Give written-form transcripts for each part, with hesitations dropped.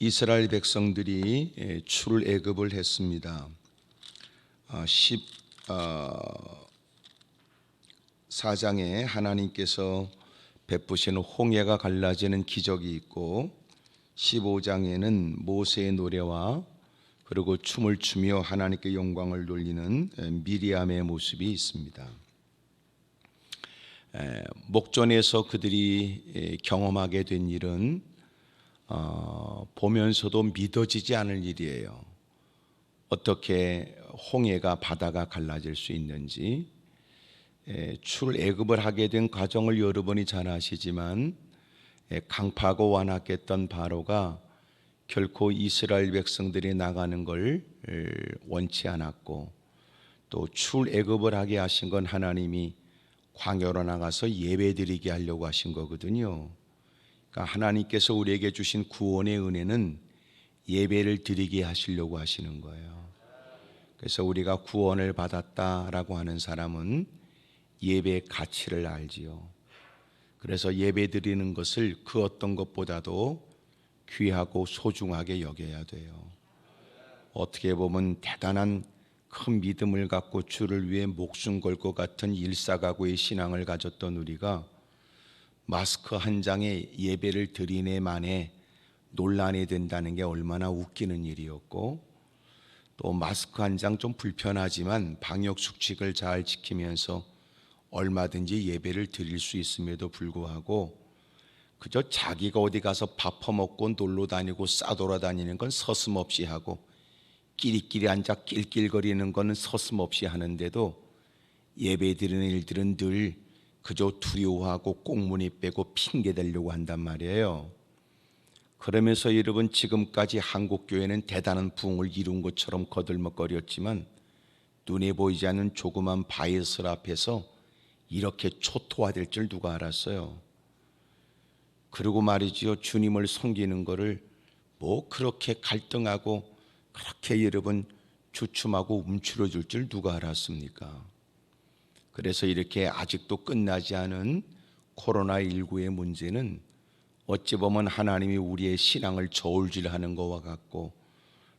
이스라엘 백성들이 출애굽을 했습니다. 14장에 하나님께서 베푸시는 홍해가 갈라지는 기적이 있고 15장에는 모세의 노래와 그리고 춤을 추며 하나님께 영광을 돌리는 미리암의 모습이 있습니다. 목전에서 그들이 경험하게 된 일은 보면서도 믿어지지 않을 일이에요. 어떻게 홍해가 바다가 갈라질 수 있는지. 출애굽을 하게 된 과정을 여러분이 잘 아시지만 강파하고 완악했던 바로가 결코 이스라엘 백성들이 나가는 걸 원치 않았고, 또 출애굽을 하게 하신 건 하나님이 광야로 나가서 예배드리게 하려고 하신 거거든요. 그러니까 하나님께서 우리에게 주신 구원의 은혜는 예배를 드리게 하시려고 하시는 거예요. 그래서 우리가 구원을 받았다라고 하는 사람은 예배의 가치를 알지요. 그래서 예배 드리는 것을 그 어떤 것보다도 귀하고 소중하게 여겨야 돼요. 어떻게 보면 대단한 큰 믿음을 갖고 주를 위해 목숨 걸 것 같은 일사각오의 신앙을 가졌던 우리가 마스크 한 장에 예배를 드리네 만에 논란이 된다는 게 얼마나 웃기는 일이었고, 또 마스크 한 장 좀 불편하지만 방역 수칙을 잘 지키면서 얼마든지 예배를 드릴 수 있음에도 불구하고 그저 자기가 어디 가서 밥 퍼먹고 놀러 다니고 싸돌아다니는 건 서슴없이 하고, 끼리끼리 앉아 낄낄거리는 건 서슴없이 하는데도 예배 드리는 일들은 늘 그저 두려워하고 꽁무니 빼고 핑계대려고 한단 말이에요. 그러면서 여러분, 지금까지 한국교회는 대단한 부흥을 이룬 것처럼 거들먹거렸지만 눈에 보이지 않는 조그만 바이러스 앞에서 이렇게 초토화될 줄 누가 알았어요? 그리고 말이지요, 주님을 섬기는 거를 뭐 그렇게 갈등하고 그렇게 여러분 주춤하고 움츠러질 줄 누가 알았습니까? 그래서 이렇게 아직도 끝나지 않은 코로나19의 문제는 어찌 보면 하나님이 우리의 신앙을 저울질하는 것과 같고,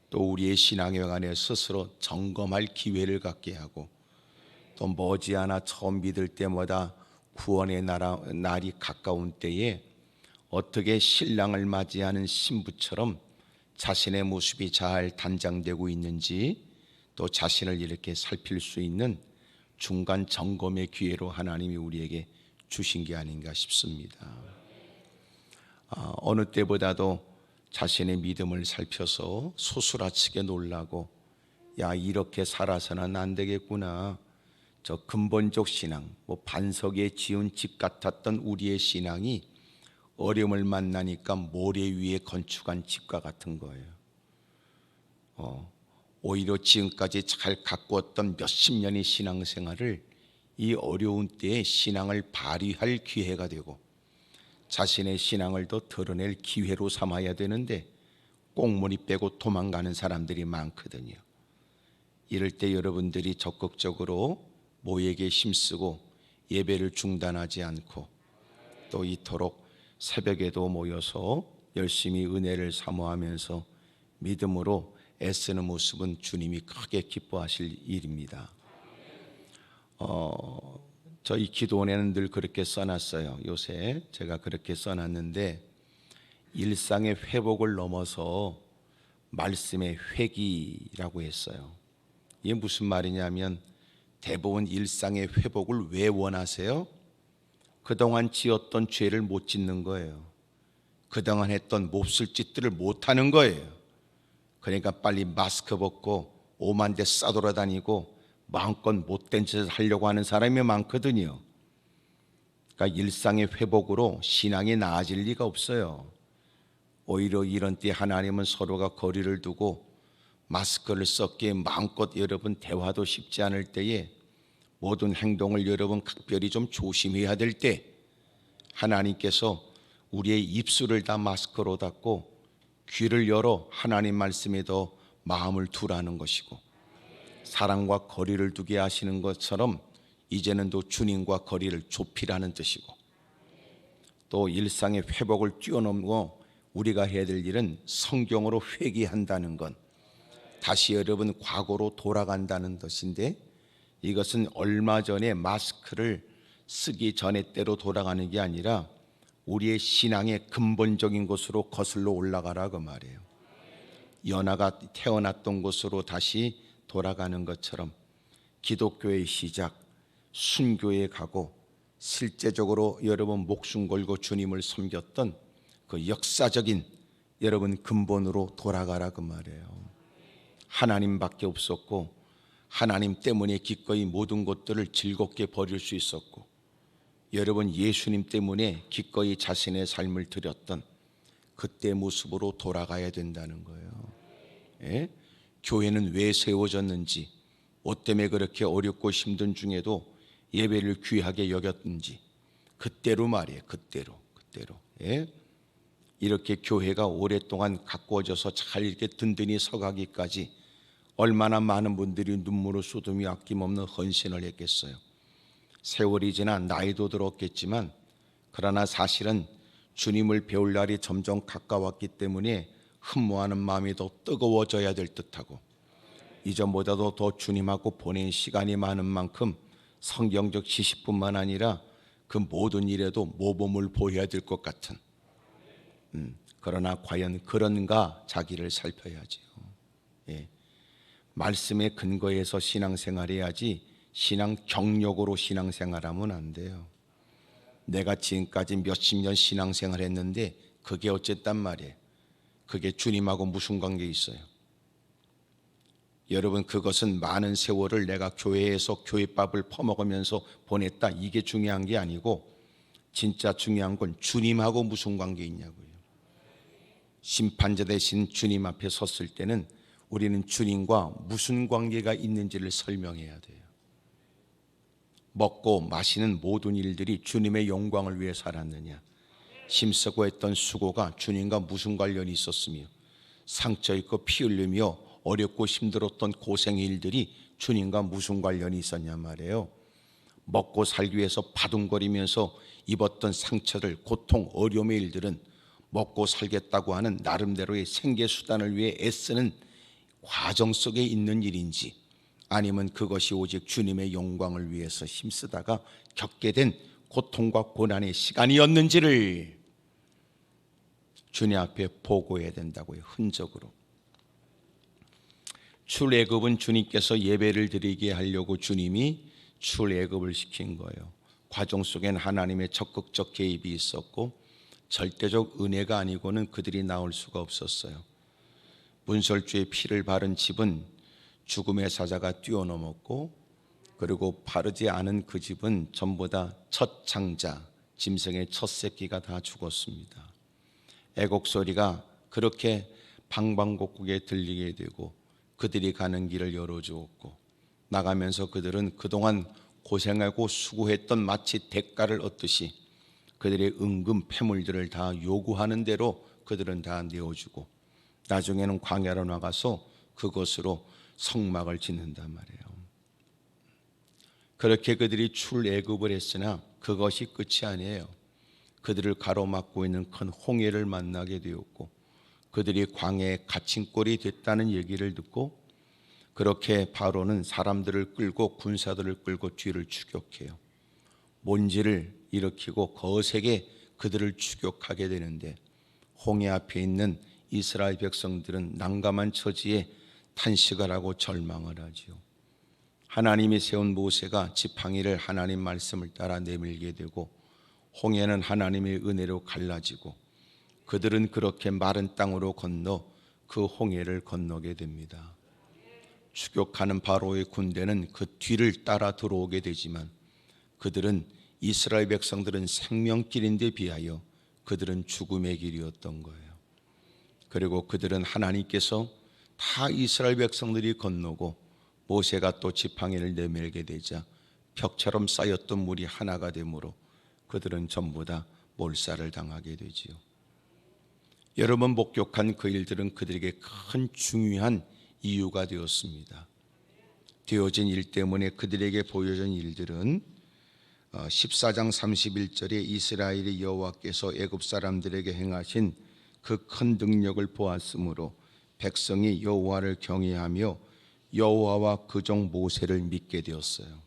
또 우리의 신앙에 관해 스스로 점검할 기회를 갖게 하고, 또 머지않아 처음 믿을 때마다 구원의 날이 가까운 때에 어떻게 신랑을 맞이하는 신부처럼 자신의 모습이 잘 단장되고 있는지, 또 자신을 이렇게 살필 수 있는 중간 점검의 기회로 하나님이 우리에게 주신 게 아닌가 싶습니다. 어느 때보다도 자신의 믿음을 살펴서 소스라치게 놀라고, 야, 이렇게 살아서는 안 되겠구나. 저 근본적 신앙, 반석에 지은 집 같았던 우리의 신앙이 어려움을 만나니까 모래 위에 건축한 집과 같은 거예요. 오히려 지금까지 잘 가꾸었던 몇십 년의 신앙생활을 이 어려운 때에 신앙을 발휘할 기회가 되고 자신의 신앙을 더 드러낼 기회로 삼아야 되는데 꽁무니 빼고 도망가는 사람들이 많거든요. 이럴 때 여러분들이 적극적으로 모에게 힘쓰고 예배를 중단하지 않고, 또 이토록 새벽에도 모여서 열심히 은혜를 사모하면서 믿음으로 애쓰는 모습은 주님이 크게 기뻐하실 일입니다. 저희 기도원에는 늘 그렇게 써놨어요. 요새 제가 그렇게 써놨는데, 일상의 회복을 넘어서 말씀의 회귀라고 했어요. 이게 무슨 말이냐면, 대부분 일상의 회복을 왜 원하세요? 그동안 지었던 죄를 못 짓는 거예요. 그동안 했던 몹쓸 짓들을 못 하는 거예요. 그러니까 빨리 마스크 벗고 오만 데 싸돌아다니고 마음껏 못된 짓을 하려고 하는 사람이 많거든요. 그러니까 일상의 회복으로 신앙이 나아질 리가 없어요. 오히려 이런 때 하나님은 서로가 거리를 두고 마스크를 썼기에 마음껏 여러분 대화도 쉽지 않을 때에 모든 행동을 여러분 각별히 좀 조심해야 될 때 하나님께서 우리의 입술을 다 마스크로 닫고 귀를 열어 하나님 말씀에 더 마음을 두라는 것이고, 사랑과 거리를 두게 하시는 것처럼 이제는 또 주님과 거리를 좁히라는 뜻이고, 또 일상의 회복을 뛰어넘고 우리가 해야 될 일은 성경으로 회개한다는 건 다시 여러분 과거로 돌아간다는 것인데, 이것은 얼마 전에 마스크를 쓰기 전에 때로 돌아가는 게 아니라 우리의 신앙의 근본적인 곳으로 거슬러 올라가라 그 말이에요. 연하가 태어났던 곳으로 다시 돌아가는 것처럼 기독교의 시작, 순교에 가고 실제적으로 여러분 목숨 걸고 주님을 섬겼던 그 역사적인 여러분 근본으로 돌아가라 그 말이에요. 하나님밖에 없었고 하나님 때문에 기꺼이 모든 것들을 즐겁게 버릴 수 있었고, 여러분 예수님 때문에 기꺼이 자신의 삶을 드렸던 그때 모습으로 돌아가야 된다는 거예요. 예? 교회는 왜 세워졌는지, 뭐 때문에 그렇게 어렵고 힘든 중에도 예배를 귀하게 여겼는지 그때로 말이에요. 그때로. 예? 이렇게 교회가 오랫동안 가꾸어져서 잘 이렇게 든든히 서가기까지 얼마나 많은 분들이 눈물을 쏟으며 아낌없는 헌신을 했겠어요. 세월이 지나 나이도 들었겠지만, 그러나 사실은 주님을 배울 날이 점점 가까웠기 때문에 흠모하는 마음이 더 뜨거워져야 될 듯하고, 이전보다도 더 주님하고 보낸 시간이 많은 만큼 성경적 지식뿐만 아니라 그 모든 일에도 모범을 보여야 될 것 같은, 그러나 과연 그런가 자기를 살펴야지요. 예. 말씀의 근거에서 신앙생활해야지 신앙 경력으로 신앙생활하면 안 돼요. 내가 지금까지 몇십 년 신앙생활했는데 그게 어쨌단 말이에요. 그게 주님하고 무슨 관계 있어요? 여러분, 그것은 많은 세월을 내가 교회에서 교회밥을 퍼먹으면서 보냈다, 이게 중요한 게 아니고, 진짜 중요한 건 주님하고 무슨 관계 있냐고요. 심판자 대신 주님 앞에 섰을 때는 우리는 주님과 무슨 관계가 있는지를 설명해야 돼요. 먹고 마시는 모든 일들이 주님의 영광을 위해 살았느냐, 힘쓰고 했던 수고가 주님과 무슨 관련이 있었으며, 상처 입고 피 흘리며 어렵고 힘들었던 고생의 일들이 주님과 무슨 관련이 있었냐 말이에요. 먹고 살기 위해서 바둥거리면서 입었던 상처들, 고통, 어려움의 일들은 먹고 살겠다고 하는 나름대로의 생계수단을 위해 애쓰는 과정 속에 있는 일인지, 아니면 그것이 오직 주님의 영광을 위해서 힘쓰다가 겪게 된 고통과 고난의 시간이었는지를 주님 앞에 보고해야 된다고요. 흔적으로. 출애굽은 주님께서 예배를 드리게 하려고 주님이 출애굽을 시킨 거예요. 과정 속엔 하나님의 적극적 개입이 있었고 절대적 은혜가 아니고는 그들이 나올 수가 없었어요. 문설주의 피를 바른 집은 죽음의 사자가 뛰어넘었고, 그리고 바르지 않은 그 집은 전부 다 첫 장자, 짐승의 첫 새끼가 다 죽었습니다. 애곡 소리가 그렇게 방방곡곡에 들리게 되고 그들이 가는 길을 열어주었고, 나가면서 그들은 그동안 고생하고 수고했던 마치 대가를 얻듯이 그들의 은금 패물들을 다 요구하는 대로 그들은 다 내어주고, 나중에는 광야로 나가서 그것으로 성막을 짓는단 말이에요. 그렇게 그들이 출애굽을 했으나 그것이 끝이 아니에요. 그들을 가로막고 있는 큰 홍해를 만나게 되었고, 그들이 광야에 갇힌 꼴이 됐다는 얘기를 듣고, 그렇게 바로는 사람들을 끌고 군사들을 끌고 뒤를 추격해요. 몬지를 일으키고 거세게 그들을 추격하게 되는데, 홍해 앞에 있는 이스라엘 백성들은 난감한 처지에 탄식을 하고 절망을 하지요. 하나님이 세운 모세가 지팡이를 하나님 말씀을 따라 내밀게 되고, 홍해는 하나님의 은혜로 갈라지고, 그들은 그렇게 마른 땅으로 건너 그 홍해를 건너게 됩니다. 추격하는 바로의 군대는 그 뒤를 따라 들어오게 되지만, 그들은 이스라엘 백성들은 생명길인데 비하여 그들은 죽음의 길이었던 거예요. 그리고 그들은 하나님께서 다 이스라엘 백성들이 건너고 모세가 또 지팡이를 내밀게 되자 벽처럼 쌓였던 물이 하나가 되므로 그들은 전부 다 몰살을 당하게 되지요. 여러 번 목격한 그 일들은 그들에게 큰 중요한 이유가 되었습니다. 되어진 일 때문에 그들에게 보여진 일들은 14장 31절에 이스라엘이 여호와께서 애굽 사람들에게 행하신 그 큰 능력을 보았으므로 백성이 여호와를 경외하며 여호와와 그 종 모세를 믿게 되었어요.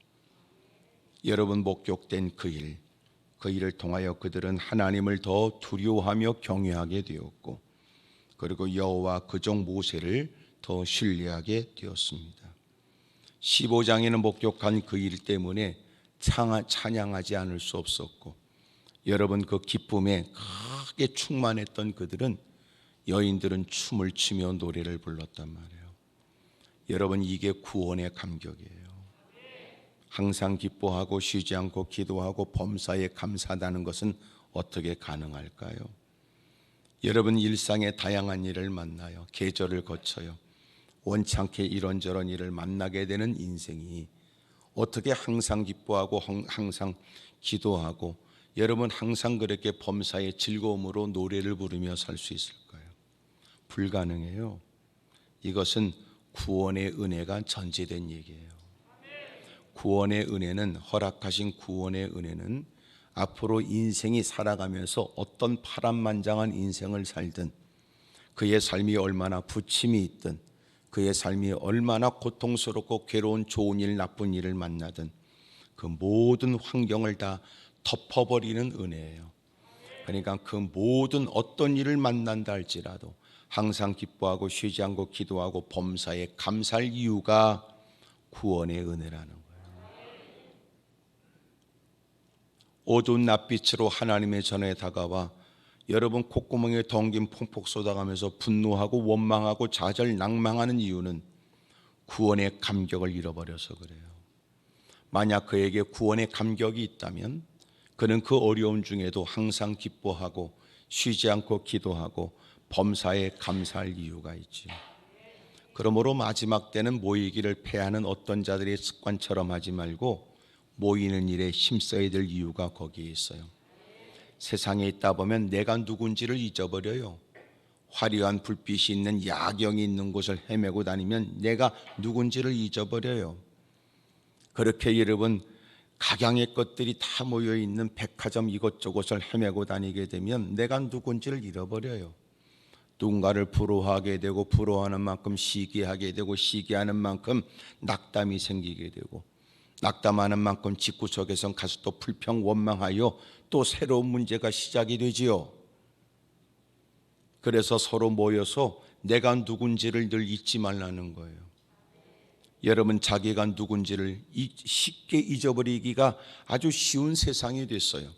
여러분, 목격된 그 일을 통하여 그들은 하나님을 더 두려워하며 경외하게 되었고, 그리고 여호와 그 종 모세를 더 신뢰하게 되었습니다. 15장에는 목격한 그 일 때문에 찬양하지 않을 수 없었고, 여러분, 그 기쁨에 크게 충만했던 그들은, 여인들은 춤을 추며 노래를 불렀단 말이에요. 여러분, 이게 구원의 감격이에요. 항상 기뻐하고 쉬지 않고 기도하고 범사에 감사하다는 것은 어떻게 가능할까요? 여러분, 일상의 다양한 일을 만나요. 계절을 거쳐요. 원찮게 이런저런 일을 만나게 되는 인생이 어떻게 항상 기뻐하고 항상 기도하고 여러분 항상 그렇게 범사의 즐거움으로 노래를 부르며 살 수 있을까요? 불가능해요. 이것은 구원의 은혜가 전제된 얘기예요. 구원의 은혜는, 허락하신 구원의 은혜는 앞으로 인생이 살아가면서 어떤 파란만장한 인생을 살든, 그의 삶이 얼마나 부침이 있든, 그의 삶이 얼마나 고통스럽고 괴로운 좋은 일 나쁜 일을 만나든 그 모든 환경을 다 덮어버리는 은혜예요. 그러니까 그 모든 어떤 일을 만난다 할지라도 항상 기뻐하고 쉬지 않고 기도하고 범사에 감사할 이유가 구원의 은혜라는 거예요. 어두운 낯빛으로 하나님의 전에 다가와 여러분 콧구멍에 덩긴 퐁퐁 쏟아가면서 분노하고 원망하고 좌절 낭망하는 이유는 구원의 감격을 잃어버려서 그래요. 만약 그에게 구원의 감격이 있다면 그는 그 어려움 중에도 항상 기뻐하고 쉬지 않고 기도하고 범사에 감사할 이유가 있지. 그러므로 마지막 때는 모이기를 패하는 어떤 자들의 습관처럼 하지 말고 모이는 일에 힘써야 될 이유가 거기에 있어요. 세상에 있다 보면 내가 누군지를 잊어버려요. 화려한 불빛이 있는 야경이 있는 곳을 헤매고 다니면 내가 누군지를 잊어버려요. 그렇게 여러분 각양의 것들이 다 모여있는 백화점 이것저것을 헤매고 다니게 되면 내가 누군지를 잃어버려요. 누군가를 부러워하게 되고 부러워하는 만큼 시기하게 되고 시기하는 만큼 낙담이 생기게 되고 낙담하는 만큼 집구석에선 가서 또 불평 원망하여 또 새로운 문제가 시작이 되지요. 그래서 서로 모여서 내가 누군지를 늘 잊지 말라는 거예요. 여러분, 자기가 누군지를 쉽게 잊어버리기가 아주 쉬운 세상이 됐어요.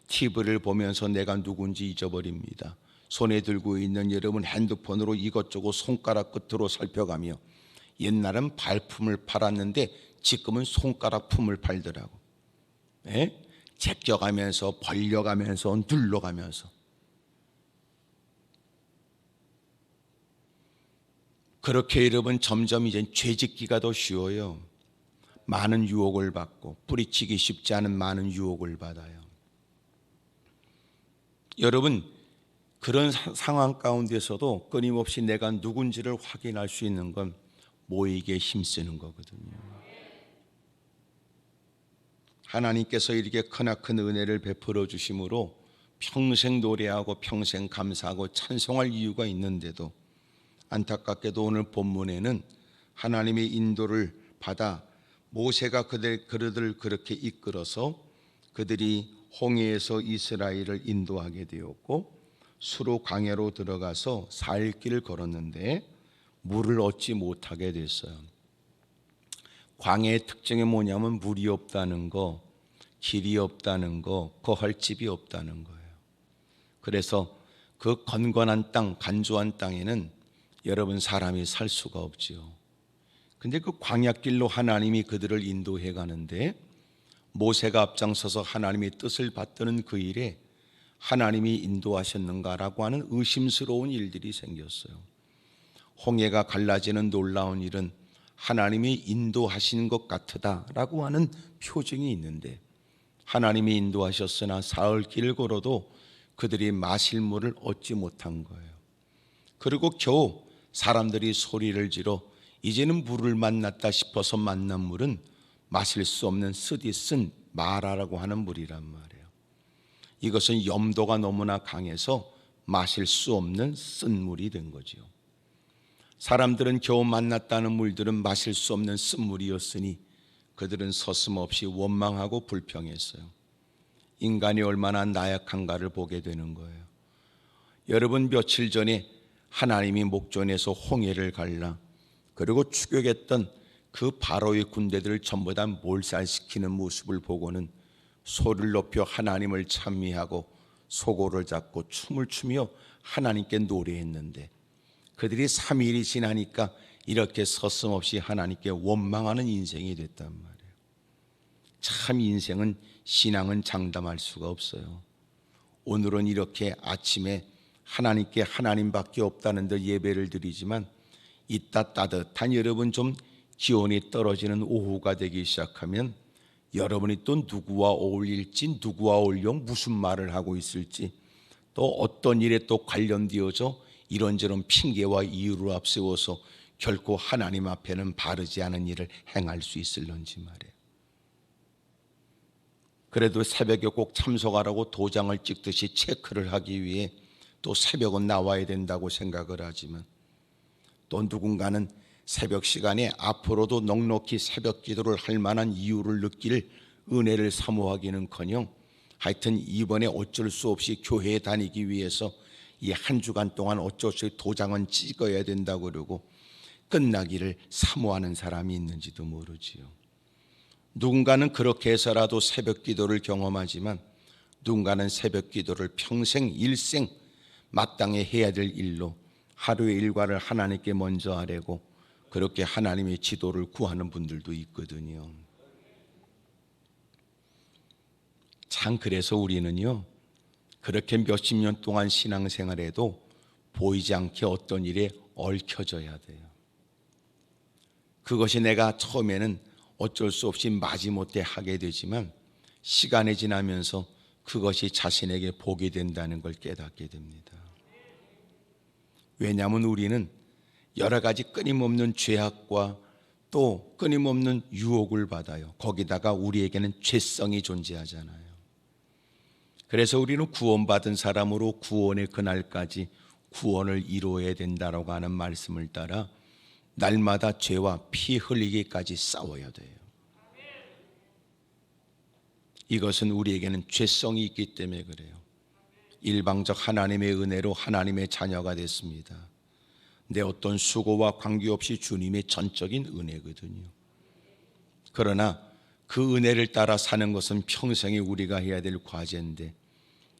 TV를 보면서 내가 누군지 잊어버립니다. 손에 들고 있는 여러분 핸드폰으로 이것저것 손가락 끝으로 살펴가며, 옛날은 발품을 팔았는데 지금은 손가락 품을 팔더라고. 제껴가면서 벌려가면서 눌러가면서. 그렇게 여러분 점점 이제 죄짓기가 더 쉬워요. 많은 유혹을 받고 뿌리치기 쉽지 않은 많은 유혹을 받아요. 여러분, 그런 상황 가운데서도 끊임없이 내가 누군지를 확인할 수 있는 건 모이기에 힘쓰는 거거든요. 하나님께서 이렇게 크나큰 은혜를 베풀어 주심으로 평생 노래하고 평생 감사하고 찬송할 이유가 있는데도 안타깝게도 오늘 본문에는 하나님의 인도를 받아 모세가 그들을 그렇게 이끌어서 그들이 홍해에서 이스라엘을 인도하게 되었고 수로 광야로 들어가서 4일 길을 걸었는데 물을 얻지 못하게 됐어요. 광야의 특징이 뭐냐면 물이 없다는 거, 길이 없다는 거, 거할 집이 없다는 거예요. 그래서 그 건건한 땅, 간조한 땅에는 여러분 사람이 살 수가 없지요. 근데 그 광야길로 하나님이 그들을 인도해 가는데 모세가 앞장서서 하나님의 뜻을 받드는 그 일에 하나님이 인도하셨는가라고 하는 의심스러운 일들이 생겼어요. 홍해가 갈라지는 놀라운 일은 하나님이 인도하신 것 같다라고 하는 표징이 있는데 하나님이 인도하셨으나 사흘 길을 걸어도 그들이 마실 물을 얻지 못한 거예요. 그리고 겨우 사람들이 소리를 지러 이제는 물을 만났다 싶어서 만난 물은 마실 수 없는 쓰디 쓴 마라라고 하는 물이란 말이에요. 이것은 염도가 너무나 강해서 마실 수 없는 쓴물이 된 거지요. 사람들은 겨우 만났다는 물들은 마실 수 없는 쓴물이었으니 그들은 서슴없이 원망하고 불평했어요. 인간이 얼마나 나약한가를 보게 되는 거예요. 여러분, 며칠 전에 하나님이 목전에서 홍해를 갈라 그리고 추격했던 그 바로의 군대들을 전부 다 몰살시키는 모습을 보고는 소리를 높여 하나님을 찬미하고 소고를 잡고 춤을 추며 하나님께 노래했는데, 그들이 3일이 지나니까 이렇게 서슴없이 하나님께 원망하는 인생이 됐단 말이에요. 참 인생은, 신앙은 장담할 수가 없어요. 오늘은 이렇게 아침에 하나님께 하나님밖에 없다는 듯 예배를 드리지만, 이따 따뜻한 여러분 좀 기온이 떨어지는 오후가 되기 시작하면 여러분이 또 누구와 어울릴지, 누구와 어울려 무슨 말을 하고 있을지, 또 어떤 일에 또 관련되어져 이런저런 핑계와 이유를 앞세워서 결코 하나님 앞에는 바르지 않은 일을 행할 수 있을런지 말이에요. 그래도 새벽에 꼭 참석하라고 도장을 찍듯이 체크를 하기 위해 또 새벽은 나와야 된다고 생각을 하지만, 또 누군가는 새벽 시간에 앞으로도 넉넉히 새벽 기도를 할 만한 이유를 느낄 은혜를 사모하기는커녕 하여튼 이번에 어쩔 수 없이 교회에 다니기 위해서 이 한 주간 동안 어쩔 수 없이 도장은 찍어야 된다고 그러고 끝나기를 사모하는 사람이 있는지도 모르지요. 누군가는 그렇게 해서라도 새벽 기도를 경험하지만, 누군가는 새벽 기도를 평생 일생 마땅히 해야 될 일로 하루의 일과를 하나님께 먼저 아뢰고 그렇게 하나님의 지도를 구하는 분들도 있거든요. 참, 그래서 우리는요, 그렇게 몇십 년 동안 신앙생활해도 보이지 않게 어떤 일에 얽혀져야 돼요. 그것이 내가 처음에는 어쩔 수 없이 마지못해 하게 되지만 시간이 지나면서 그것이 자신에게 복이 된다는 걸 깨닫게 됩니다. 왜냐하면 우리는 여러 가지 끊임없는 죄악과 또 끊임없는 유혹을 받아요. 거기다가 우리에게는 죄성이 존재하잖아요. 그래서 우리는 구원받은 사람으로 구원의 그날까지 구원을 이루어야 된다라고 하는 말씀을 따라 날마다 죄와 피 흘리기까지 싸워야 돼요. 이것은 우리에게는 죄성이 있기 때문에 그래요. 일방적 하나님의 은혜로 하나님의 자녀가 됐습니다. 내 어떤 수고와 관계없이 주님의 전적인 은혜거든요. 그러나 그 은혜를 따라 사는 것은 평생에 우리가 해야 될 과제인데,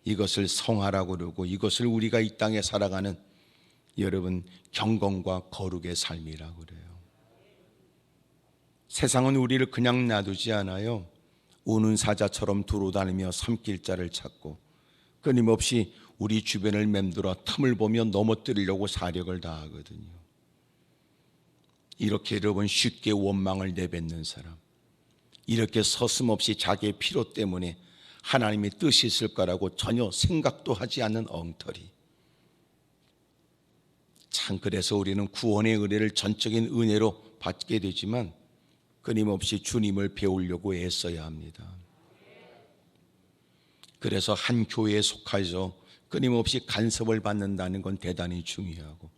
이것을 성화라고 그러고 이것을 우리가 이 땅에 살아가는 여러분 경건과 거룩의 삶이라고 그래요. 세상은 우리를 그냥 놔두지 않아요. 우는 사자처럼 두루다니며 섬길자를 찾고 끊임없이 우리 주변을 맴돌아 틈을 보며 넘어뜨리려고 사력을 다하거든요. 이렇게 여러분 쉽게 원망을 내뱉는 사람, 이렇게 서슴없이 자기의 필요 때문에 하나님의 뜻이 있을 거라고 전혀 생각도 하지 않는 엉터리. 참, 그래서 우리는 구원의 은혜를 전적인 은혜로 받게 되지만 끊임없이 주님을 배우려고 애써야 합니다. 그래서 한 교회에 속하여서 끊임없이 간섭을 받는다는 건 대단히 중요하고,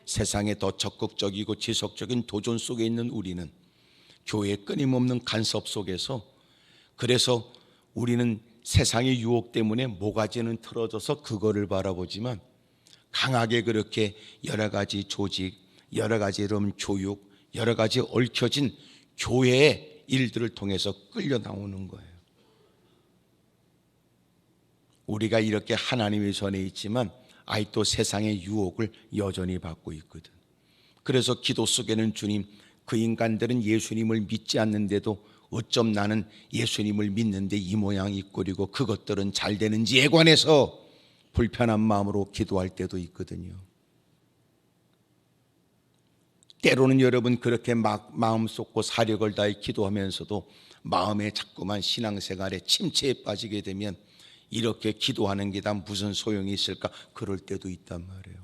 세상에 더 적극적이고 지속적인 도전 속에 있는 우리는 교회의 끊임없는 간섭 속에서, 그래서 우리는 세상의 유혹 때문에 모가지는 틀어져서 그거를 바라보지만 강하게 그렇게 여러 가지 조직, 여러 가지 이런 교육, 여러 가지 얽혀진 교회의 일들을 통해서 끌려 나오는 거예요. 우리가 이렇게 하나님의 전에 있지만 아직도 세상의 유혹을 여전히 받고 있거든. 그래서 기도 속에는 주님, 그 인간들은 예수님을 믿지 않는데도 어쩜 나는 예수님을 믿는데 이 모양 이 꼴이고 그것들은 잘 되는지에 관해서 불편한 마음으로 기도할 때도 있거든요. 때로는 여러분 그렇게 막 마음 쏟고 사력을 다해 기도하면서도 마음에 자꾸만 신앙생활에 침체에 빠지게 되면 이렇게 기도하는 게 다 무슨 소용이 있을까 그럴 때도 있단 말이에요.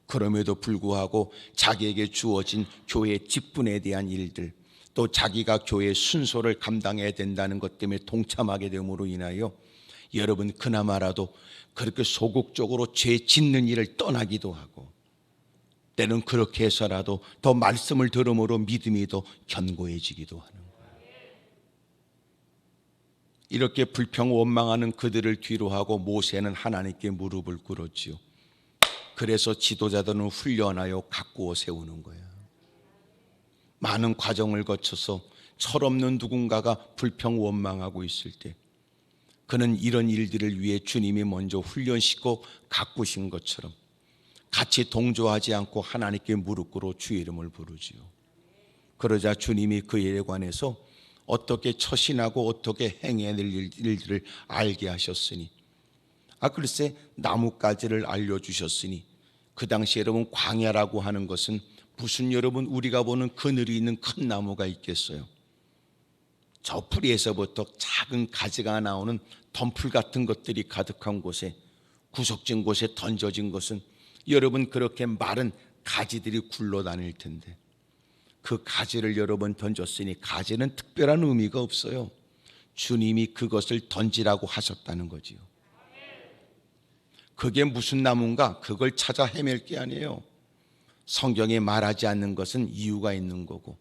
그럼에도 불구하고 자기에게 주어진 교회 직분에 대한 일들, 또 자기가 교회의 순서를 감당해야 된다는 것 때문에 동참하게 됨으로 인하여 여러분 그나마라도 그렇게 소극적으로 죄 짓는 일을 떠나기도 하고, 때는 그렇게 해서라도 더 말씀을 들음으로 믿음이 더 견고해지기도 하는 거예요. 이렇게 불평원망하는 그들을 뒤로 하고 모세는 하나님께 무릎을 꿇었지요. 그래서 지도자들은 훈련하여 가꾸어 세우는 거예요. 많은 과정을 거쳐서 철없는 누군가가 불평원망하고 있을 때 그는 이런 일들을 위해 주님이 먼저 훈련시키고 가꾸신 것처럼 같이 동조하지 않고 하나님께 무릎 꿇어 주의 이름을 부르지요. 그러자 주님이 그 일에 관해서 어떻게 처신하고 어떻게 행해야 될 일들을 알게 하셨으니, 글쎄 나뭇가지를 알려주셨으니, 그 당시 여러분 광야라고 하는 것은 무슨 여러분 우리가 보는 그늘이 있는 큰 나무가 있겠어요? 저 뿌리에서부터 작은 가지가 나오는 덤풀 같은 것들이 가득한 곳에, 구석진 곳에 던져진 것은 여러분 그렇게 마른 가지들이 굴러다닐 텐데, 그 가지를 여러 번 던졌으니 가지는 특별한 의미가 없어요. 주님이 그것을 던지라고 하셨다는 거지요. 그게 무슨 나무인가? 그걸 찾아 헤맬 게 아니에요. 성경에 말하지 않는 것은 이유가 있는 거고,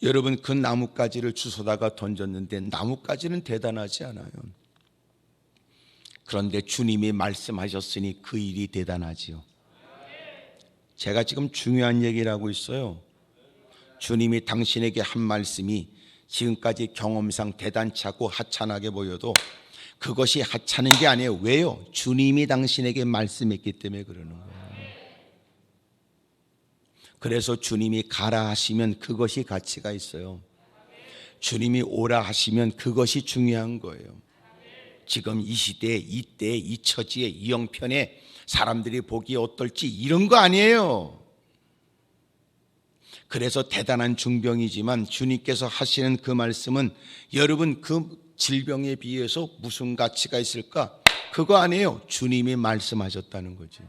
여러분 그 나뭇가지를 주워다가 던졌는데 나뭇가지는 대단하지 않아요. 그런데 주님이 말씀하셨으니 그 일이 대단하지요. 제가 지금 중요한 얘기를 하고 있어요. 주님이 당신에게 한 말씀이 지금까지 경험상 대단치 않고 하찮게 보여도 그것이 하찮은 게 아니에요. 왜요? 주님이 당신에게 말씀했기 때문에 그러는 거예요. 그래서 주님이 가라 하시면 그것이 가치가 있어요. 주님이 오라 하시면 그것이 중요한 거예요. 지금 이 시대에, 이때에, 이 처지에, 이 형편에 사람들이 보기에 어떨지 이런 거 아니에요. 그래서 대단한 중병이지만 주님께서 하시는 그 말씀은 여러분 그 질병에 비해서 무슨 가치가 있을까? 그거 아니에요. 주님이 말씀하셨다는 거죠.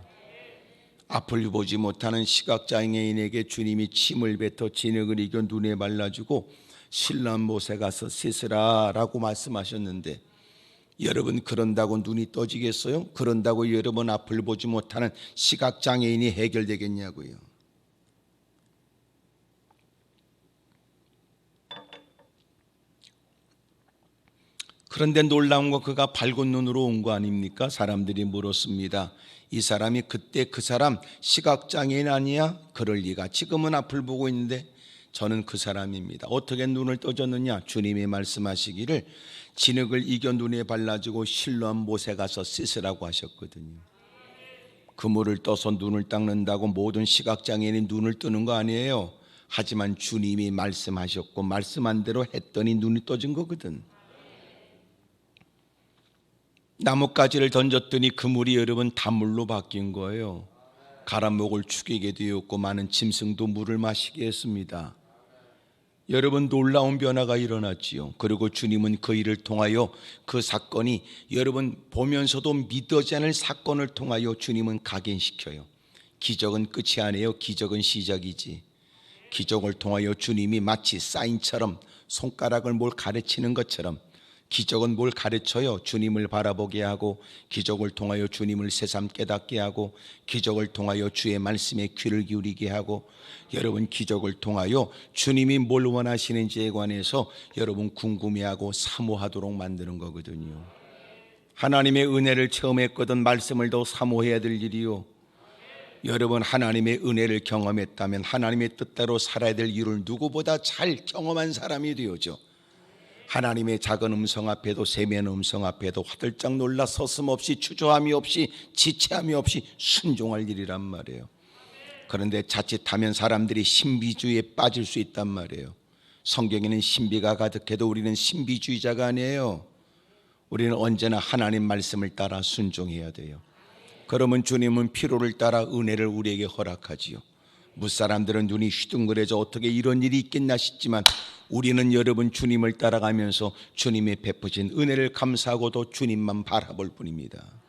앞을 보지 못하는 시각장애인에게 주님이 침을 뱉어 진흙을 이겨 눈에 발라주고 실로암 못에 가서 씻으라 라고 말씀하셨는데, 여러분 그런다고 눈이 떠지겠어요? 그런다고 여러분 앞을 보지 못하는 시각장애인이 해결되겠냐고요. 그런데 놀라운 거 그가 밝은 눈으로 온 거 아닙니까? 사람들이 물었습니다. 이 사람이 그때 그 사람 시각장애인 아니야? 그럴 리가. 지금은 앞을 보고 있는데. 저는 그 사람입니다. 어떻게 눈을 떠졌느냐? 주님이 말씀하시기를 진흙을 이겨 눈에 발라주고 실로암 못에 가서 씻으라고 하셨거든요. 그물을 떠서 눈을 닦는다고 모든 시각장애인이 눈을 뜨는 거 아니에요. 하지만 주님이 말씀하셨고 말씀한 대로 했더니 눈이 떠진 거거든. 나뭇가지를 던졌더니 그물이 여러분 단물로 바뀐 거예요. 가라목을 죽이게 되었고 많은 짐승도 물을 마시게 했습니다. 여러분 놀라운 변화가 일어났지요. 그리고 주님은 그 일을 통하여 그 사건이 여러분 보면서도 믿어지 않을 사건을 통하여 주님은 각인시켜요. 기적은 끝이 아니에요. 기적은 시작이지. 기적을 통하여 주님이 마치 사인처럼 손가락을 뭘 가르치는 것처럼 기적은 뭘 가르쳐요? 주님을 바라보게 하고, 기적을 통하여 주님을 새삼 깨닫게 하고, 기적을 통하여 주의 말씀에 귀를 기울이게 하고, 여러분 기적을 통하여 주님이 뭘 원하시는지에 관해서 여러분 궁금해하고 사모하도록 만드는 거거든요. 하나님의 은혜를 체험했거든 말씀을 더 사모해야 될 일이요. 여러분 하나님의 은혜를 경험했다면 하나님의 뜻대로 살아야 될 이유를 누구보다 잘 경험한 사람이 되어죠. 하나님의 작은 음성 앞에도 세미한 음성 앞에도 화들짝 놀라 서슴없이 주저함이 없이 지체함이 없이 순종할 일이란 말이에요. 그런데 자칫하면 사람들이 신비주의에 빠질 수 있단 말이에요. 성경에는 신비가 가득해도 우리는 신비주의자가 아니에요. 우리는 언제나 하나님 말씀을 따라 순종해야 돼요. 그러면 주님은 피로를 따라 은혜를 우리에게 허락하지요. 무사람들은 눈이 휘둥그레져 어떻게 이런 일이 있겠나 싶지만 우리는 여러분 주님을 따라가면서 주님의 베푸신 은혜를 감사하고도 주님만 바라볼 뿐입니다.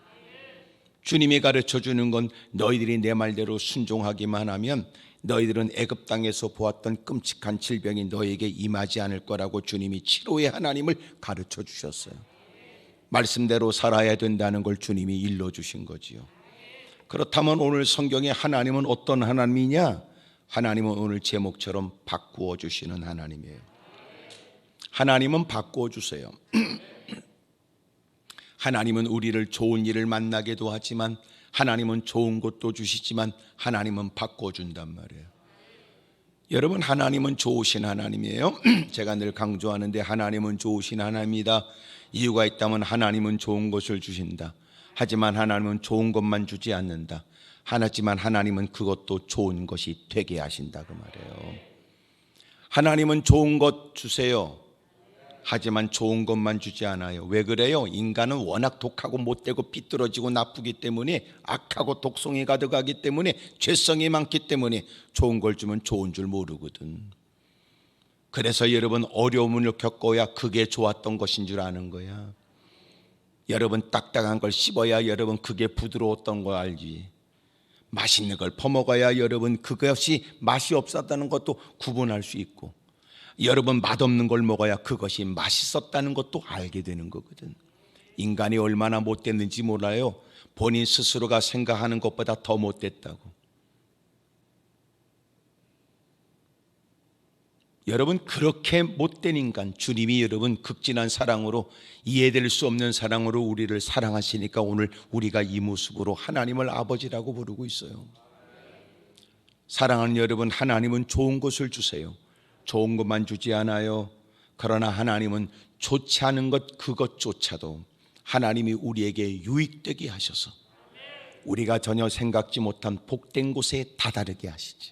주님이 가르쳐주는 건 너희들이 내 말대로 순종하기만 하면 너희들은 애굽 땅에서 보았던 끔찍한 질병이 너희에게 임하지 않을 거라고 주님이 치료의 하나님을 가르쳐 주셨어요. 말씀대로 살아야 된다는 걸 주님이 일러주신 거지요. 그렇다면 오늘 성경에 하나님은 어떤 하나님이냐? 하나님은 오늘 제목처럼 바꾸어 주시는 하나님이에요. 하나님은 바꾸어 주세요. 하나님은 우리를 좋은 일을 만나게도 하지만, 하나님은 좋은 것도 주시지만, 하나님은 바꾸어 준단 말이에요. 여러분, 하나님은 좋으신 하나님이에요. 제가 늘 강조하는데 하나님은 좋으신 하나님이다. 이유가 있다면 하나님은 좋은 것을 주신다. 하지만 하나님은 좋은 것만 주지 않는다. 하지만 하나님은 그것도 좋은 것이 되게 하신다, 그 말이에요. 하나님은 좋은 것 주세요. 하지만 좋은 것만 주지 않아요. 왜 그래요? 인간은 워낙 독하고 못되고 삐뚤어지고 나쁘기 때문에, 악하고 독성이 가득하기 때문에, 죄성이 많기 때문에 좋은 걸 주면 좋은 줄 모르거든. 그래서 여러분, 어려움을 겪어야 그게 좋았던 것인 줄 아는 거야. 여러분, 딱딱한 걸 씹어야 여러분 그게 부드러웠던 거 알지. 맛있는 걸 퍼먹어야 여러분 그것이 맛이 없었다는 것도 구분할 수 있고, 여러분 맛없는 걸 먹어야 그것이 맛있었다는 것도 알게 되는 거거든. 인간이 얼마나 못됐는지 몰라요. 본인 스스로가 생각하는 것보다 더 못됐다고. 여러분, 그렇게 못된 인간, 주님이 여러분 극진한 사랑으로, 이해될 수 없는 사랑으로 우리를 사랑하시니까 오늘 우리가 이 모습으로 하나님을 아버지라고 부르고 있어요. 사랑하는 여러분, 하나님은 좋은 것을 주세요. 좋은 것만 주지 않아요. 그러나 하나님은 좋지 않은 것, 그것조차도 하나님이 우리에게 유익되게 하셔서 우리가 전혀 생각지 못한 복된 곳에 다다르게 하시지.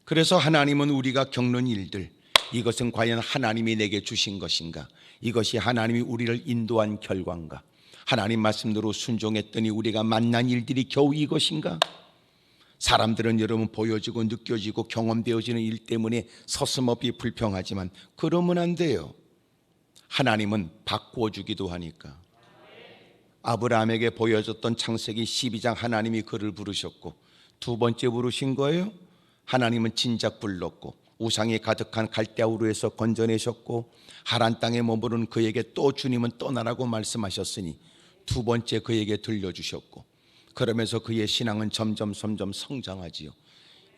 그래서 하나님은 우리가 겪는 일들, 이것은 과연 하나님이 내게 주신 것인가? 이것이 하나님이 우리를 인도한 결과인가? 하나님 말씀대로 순종했더니 우리가 만난 일들이 겨우 이것인가? 사람들은 여러분 보여지고 느껴지고 경험되어지는 일 때문에 서슴없이 불평하지만 그러면 안 돼요. 하나님은 바꾸어 주기도 하니까. 아브라함에게 보여줬던 창세기 12장 하나님이 그를 부르셨고, 두 번째 부르신 거예요. 하나님은 진작 불렀고, 우상이 가득한 갈대아우르에서 건져내셨고, 하란 땅에 머무른 그에게 또 주님은 떠나라고 말씀하셨으니 두 번째 그에게 들려주셨고, 그러면서 그의 신앙은 점점 성장하지요.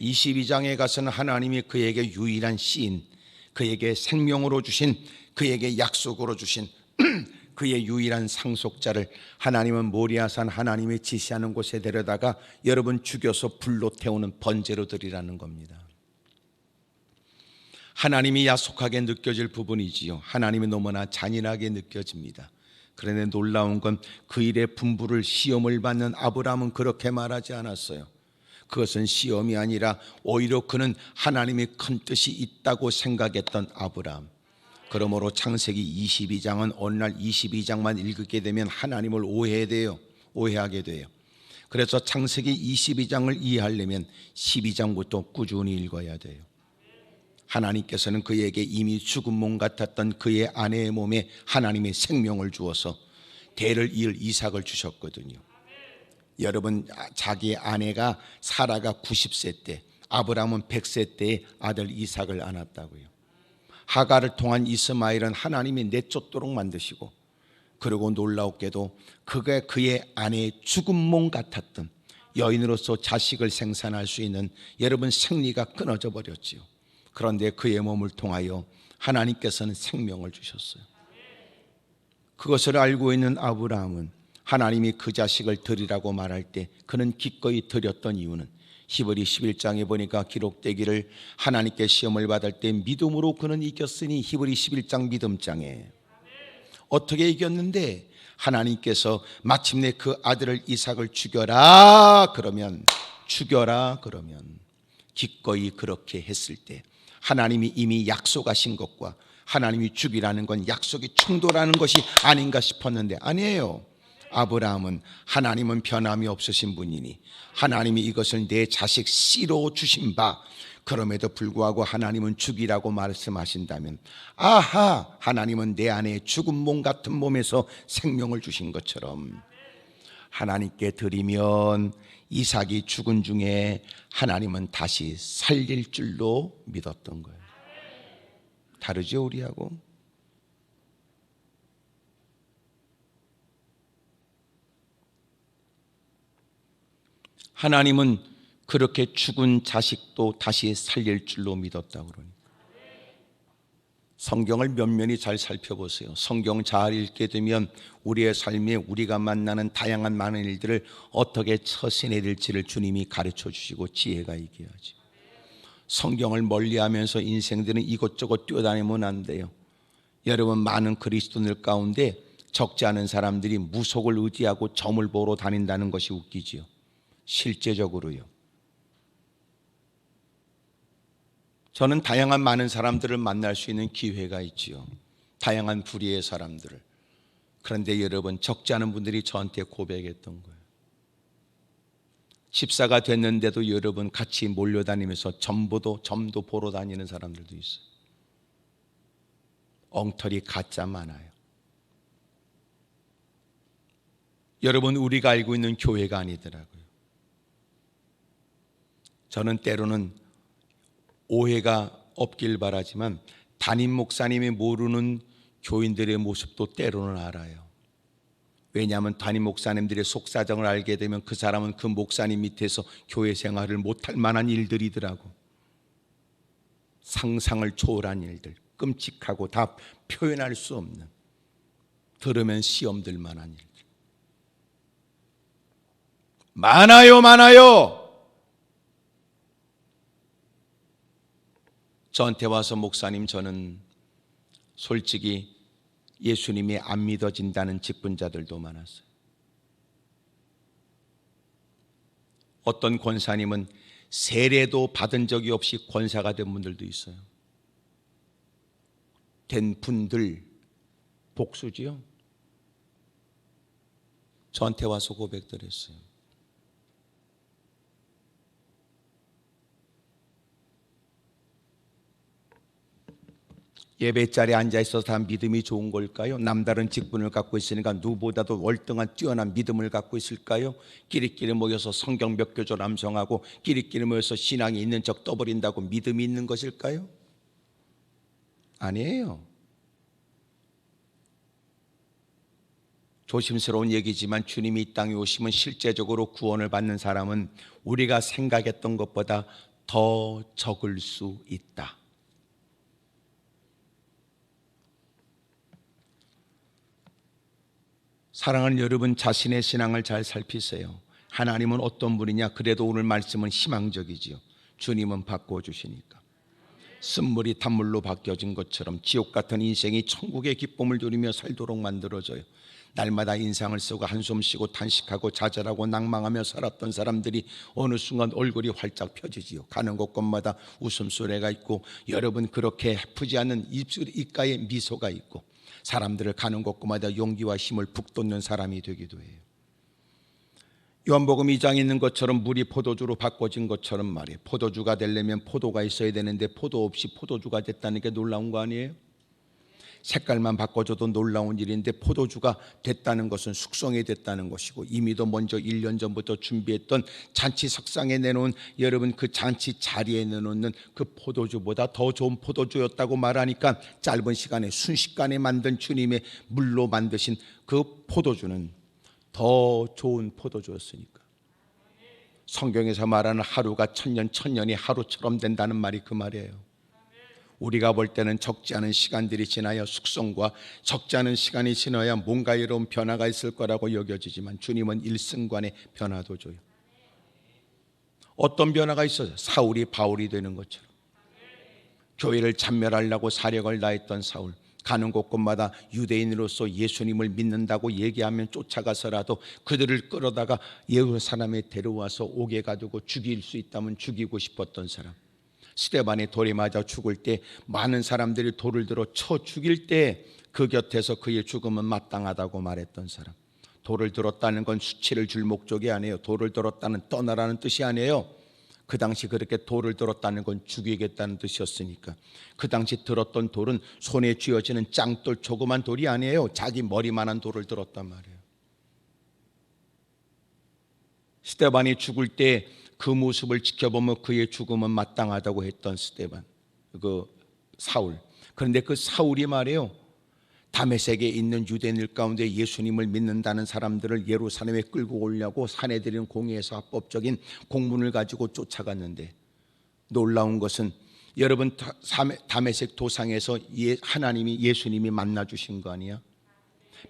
22장에 가서는 하나님이 그에게 유일한 씨인, 그에게 생명으로 주신, 그에게 약속으로 주신 그의 유일한 상속자를 하나님은 모리아산 하나님이 지시하는 곳에 데려다가 여러분 죽여서 불로 태우는 번제로 드리라는 겁니다. 하나님이 야속하게 느껴질 부분이지요. 하나님이 너무나 잔인하게 느껴집니다. 그런데 놀라운 건 그 일의 분부를, 시험을 받는 아브라함은 그렇게 말하지 않았어요. 그것은 시험이 아니라 오히려 그는 하나님의 큰 뜻이 있다고 생각했던 아브라함. 그러므로 창세기 22장은 어느 날 22장만 읽게 되면 하나님을 오해하게 돼요. 그래서 창세기 22장을 이해하려면 12장부터 꾸준히 읽어야 돼요. 하나님께서는 그에게 이미 죽은 몸 같았던 그의 아내의 몸에 하나님의 생명을 주어서 대를 이을 이삭을 주셨거든요. 여러분, 자기 아내가 사라가 90세 때, 아브라함은 100세 때에 아들 이삭을 안았다고요. 하갈을 통한 이스마엘은 하나님이 내쫓도록 만드시고, 그리고 놀라웠게도 그가 그의 아내의 죽은 몸 같았던 여인으로서 자식을 생산할 수 있는 여러분 생리가 끊어져 버렸지요. 그런데 그의 몸을 통하여 하나님께서는 생명을 주셨어요. 그것을 알고 있는 아브라함은 하나님이 그 자식을 드리라고 말할 때 그는 기꺼이 드렸던 이유는 히브리 11장에 보니까 기록되기를 하나님께 시험을 받을 때 믿음으로 그는 이겼으니, 히브리 11장 믿음장에 어떻게 이겼는데, 하나님께서 마침내 그 아들을 이삭을 죽여라 그러면 기꺼이 그렇게 했을 때 하나님이 이미 약속하신 것과 하나님이 죽이라는 건 약속이 충돌하는 것이 아닌가 싶었는데 아니에요. 아브라함은 하나님은 변함이 없으신 분이니 하나님이 이것을 내 자식 씨로 주신 바, 그럼에도 불구하고 하나님은 죽이라고 말씀하신다면, 아하, 하나님은 내 안에 죽은 몸 같은 몸에서 생명을 주신 것처럼 하나님께 드리면 이삭이 죽은 중에 하나님은 다시 살릴 줄로 믿었던 거예요. 다르죠, 우리하고? 하나님은 그렇게 죽은 자식도 다시 살릴 줄로 믿었다고 그러니까. 성경을 면면히 잘 살펴보세요. 성경 잘 읽게 되면 우리의 삶에 우리가 만나는 다양한 많은 일들을 어떻게 처신해야 될지를 주님이 가르쳐 주시고 지혜가 있게 하죠. 성경을 멀리하면서 인생들은 이것저것 뛰어다니면 안 돼요. 여러분, 많은 그리스도인들 가운데 적지 않은 사람들이 무속을 의지하고 점을 보러 다닌다는 것이 웃기지요. 실제적으로요. 저는 다양한 많은 사람들을 만날 수 있는 기회가 있지요. 다양한 부류의 사람들을. 그런데 여러분, 적지 않은 분들이 저한테 고백했던 거예요. 집사가 됐는데도 여러분 같이 몰려다니면서 점도 보러 다니는 사람들도 있어요. 엉터리 가짜 많아요. 여러분, 우리가 알고 있는 교회가 아니더라고요. 저는 때로는 오해가 없길 바라지만 담임 목사님이 모르는 교인들의 모습도 때로는 알아요. 왜냐하면 담임 목사님들의 속사정을 알게 되면 그 사람은 그 목사님 밑에서 교회 생활을 못할 만한 일들이더라고. 상상을 초월한 일들, 끔찍하고 다 표현할 수 없는, 들으면 시험들 만한 일들 많아요. 저한테 와서 목사님, 저는 솔직히 예수님이 안 믿어진다는 직분자들도 많았어요. 어떤 권사님은 세례도 받은 적이 없이 권사가 된 분들도 있어요. 된 분들 복수지요. 저한테 와서 고백들 했어요. 예배 자리에 앉아 있어서 다 믿음이 좋은 걸까요? 남다른 직분을 갖고 있으니까 누구보다도 월등한 뛰어난 믿음을 갖고 있을까요? 끼리끼리 모여서 성경 몇 교절 암송하고 끼리끼리 모여서 신앙이 있는 척 떠버린다고 믿음이 있는 것일까요? 아니에요. 조심스러운 얘기지만 주님이 이 땅에 오시면 실제적으로 구원을 받는 사람은 우리가 생각했던 것보다 더 적을 수 있다. 사랑하는 여러분, 자신의 신앙을 잘 살피세요. 하나님은 어떤 분이냐? 그래도 오늘 말씀은 희망적이지요. 주님은 바꿔주시니까. 쓴물이 단물로 바뀌어진 것처럼 지옥 같은 인생이 천국의 기쁨을 누리며 살도록 만들어져요. 날마다 인상을 쓰고 한숨 쉬고 탄식하고 좌절하고 낭망하며 살았던 사람들이 어느 순간 얼굴이 활짝 펴지지요. 가는 곳곳마다 웃음소리가 있고, 여러분 그렇게 해프지 않은 입가에 미소가 있고, 사람들을 가는 곳곳마다 용기와 힘을 북돋는 사람이 되기도 해요. 요한복음 2장에 있는 것처럼 물이 포도주로 바꿔진 것처럼 말이에요. 포도주가 되려면 포도가 있어야 되는데 포도 없이 포도주가 됐다는 게 놀라운 거 아니에요? 색깔만 바꿔줘도 놀라운 일인데 포도주가 됐다는 것은 숙성이 됐다는 것이고, 이미도 먼저 1년 전부터 준비했던 잔치 석상에 내놓은, 여러분 그 잔치 자리에 내놓는 그 포도주보다 더 좋은 포도주였다고 말하니까 짧은 시간에 순식간에 만든 주님의 물로 만드신 그 포도주는 더 좋은 포도주였으니까. 성경에서 말하는 하루가 천년이 하루처럼 된다는 말이 그 말이에요. 우리가 볼 때는 적지 않은 시간들이 지나야 숙성과 적지 않은 시간이 지나야 뭔가 이런 변화가 있을 거라고 여겨지지만 주님은 일순간의 변화도 줘요. 어떤 변화가 있어요? 사울이 바울이 되는 것처럼. 교회를 참멸하려고 사력을 다했던 사울, 가는 곳곳마다 유대인으로서 예수님을 믿는다고 얘기하면 쫓아가서라도 그들을 끌어다가 예루살렘에 데려와서 옥에 가두고 죽일 수 있다면 죽이고 싶었던 사람, 스데반이 돌에 맞아 죽을 때 많은 사람들이 돌을 들어 쳐 죽일 때 그 곁에서 그의 죽음은 마땅하다고 말했던 사람. 돌을 들었다는 건 수치를 줄 목적이 아니에요. 돌을 들었다는 떠나라는 뜻이 아니에요. 그 당시 그렇게 돌을 들었다는 건 죽이겠다는 뜻이었으니까. 그 당시 들었던 돌은 손에 쥐어지는 짱돌 조그만 돌이 아니에요. 자기 머리만한 돌을 들었단 말이에요. 스데반이 죽을 때 그 모습을 지켜보면 그의 죽음은 마땅하다고 했던 스데반, 그 사울. 그런데 그 사울이 말이에요, 다메섹에 있는 유대인들 가운데 예수님을 믿는다는 사람들을 예루살렘에 끌고 오려고 사내들인 공회에서 합법적인 공문을 가지고 쫓아갔는데, 놀라운 것은 여러분, 다메섹 도상에서 하나님이 예수님이 만나주신 거 아니야?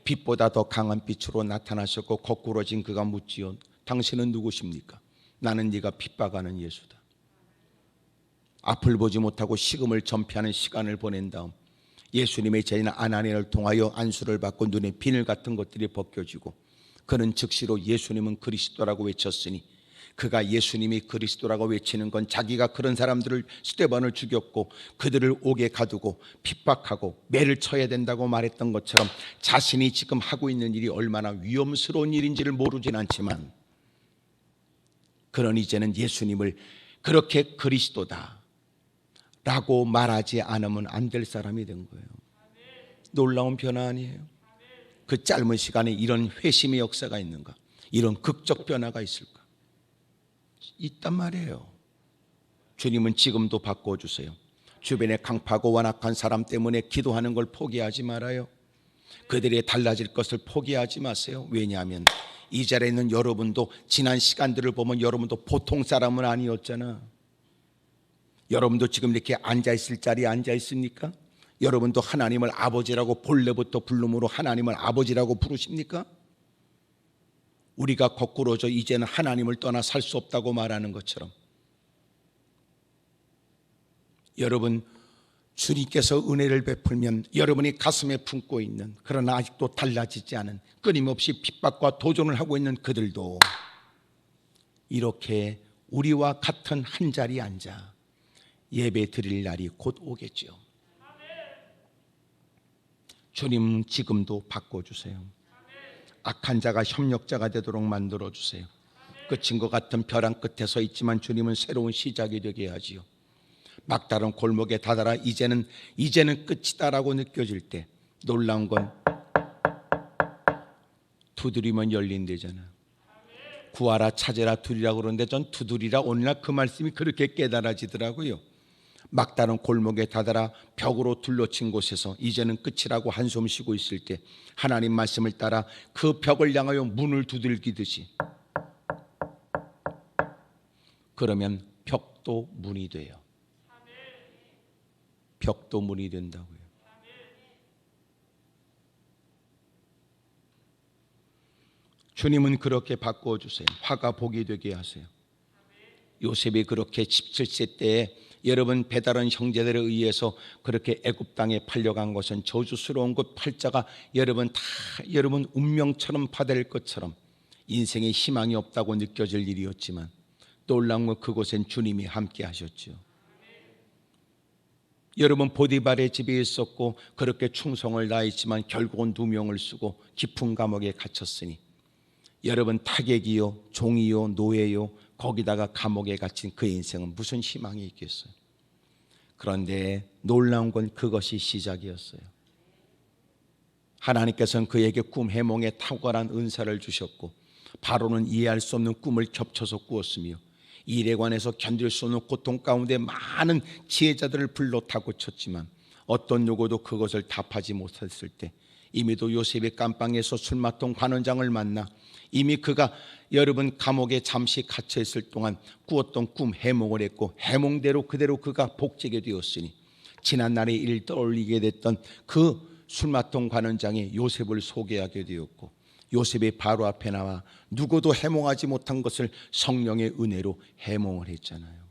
빛보다 더 강한 빛으로 나타나셨고 거꾸러진 그가 묻지요, 당신은 누구십니까? 나는 네가 핍박하는 예수다. 앞을 보지 못하고 식음을 전폐하는 시간을 보낸 다음 예수님의 제자 아나니아를 통하여 안수를 받고 눈에 비늘 같은 것들이 벗겨지고, 그는 즉시로 예수님은 그리스도라고 외쳤으니, 그가 예수님이 그리스도라고 외치는 건 자기가 그런 사람들을 스데반을 죽였고 그들을 옥에 가두고 핍박하고 매를 쳐야 된다고 말했던 것처럼 자신이 지금 하고 있는 일이 얼마나 위험스러운 일인지를 모르진 않지만, 그런 이제는 예수님을 그렇게 그리스도다 라고 말하지 않으면 안 될 사람이 된 거예요. 놀라운 변화 아니에요? 그 짧은 시간에 이런 회심의 역사가 있는가? 이런 극적 변화가 있을까? 있단 말이에요. 주님은 지금도 바꿔주세요. 주변에 강파고 완악한 사람 때문에 기도하는 걸 포기하지 말아요. 그들이 달라질 것을 포기하지 마세요. 왜냐하면 이 자리에 있는 여러분도 지난 시간들을 보면 여러분도 보통 사람은 아니었잖아. 여러분도 지금 이렇게 앉아있을 자리에 앉아있습니까? 여러분도 하나님을 아버지라고 본래부터 부름으로 하나님을 아버지라고 부르십니까? 우리가 거꾸로져 이제는 하나님을 떠나 살 수 없다고 말하는 것처럼, 여러분, 주님께서 은혜를 베풀면 여러분이 가슴에 품고 있는, 그러나 아직도 달라지지 않은, 끊임없이 핍박과 도전을 하고 있는 그들도 이렇게 우리와 같은 한 자리에 앉아 예배 드릴 날이 곧 오겠죠. 주님 지금도 바꿔주세요. 악한 자가 협력자가 되도록 만들어주세요. 끝인 것 같은 벼랑 끝에 서 있지만 주님은 새로운 시작이 되게 하지요. 막다른 골목에 다다라 이제는 끝이다라고 느껴질 때 놀라운 건 두드리면 열린대잖아. 구하라 찾으라 두리라 그러는데 전 두드리라 오늘날 그 말씀이 그렇게 깨달아지더라고요. 막다른 골목에 다다라 벽으로 둘러친 곳에서 이제는 끝이라고 한숨 쉬고 있을 때 하나님 말씀을 따라 그 벽을 향하여 문을 두들기듯이, 그러면 벽도 문이 돼요. 벽도 문이 된다고요. 주님은 그렇게 바꿔주세요. 화가 복이 되게 하세요. 요셉이 그렇게 17세 때에 여러분 배다른 형제들에 의해서 그렇게 애굽 땅에 팔려간 것은 저주스러운 것, 팔자가 여러분 다 여러분 운명처럼 파될 것처럼 인생에 희망이 없다고 느껴질 일이었지만, 놀라운 건 그곳엔 주님이 함께 하셨죠. 여러분 보디발의 집에 있었고 그렇게 충성을 다했지만 결국은 누명을 쓰고 깊은 감옥에 갇혔으니, 여러분 타객이요 종이요 노예요 거기다가 감옥에 갇힌 그의 인생은 무슨 희망이 있겠어요? 그런데 놀라운 건 그것이 시작이었어요. 하나님께서는 그에게 꿈 해몽에 탁월한 은사를 주셨고 바로는 이해할 수 없는 꿈을 겹쳐서 꾸었으며 일에 관해서 견딜 수 없는 고통 가운데 많은 지혜자들을 불러 타고 쳤지만 어떤 누구도 그것을 답하지 못했을 때 이미도 요셉의 깜빵에서 술 맡던 관원장을 만나 이미 그가 여러분 감옥에 잠시 갇혀 있을 동안 꾸었던 꿈 해몽을 했고 해몽대로 그대로 그가 복제게 되었으니 지난날의 일을 떠올리게 됐던 그 술 맡던 관원장이 요셉을 소개하게 되었고 요셉이 바로 앞에 나와 누구도 해몽하지 못한 것을 성령의 은혜로 해몽을 했잖아요.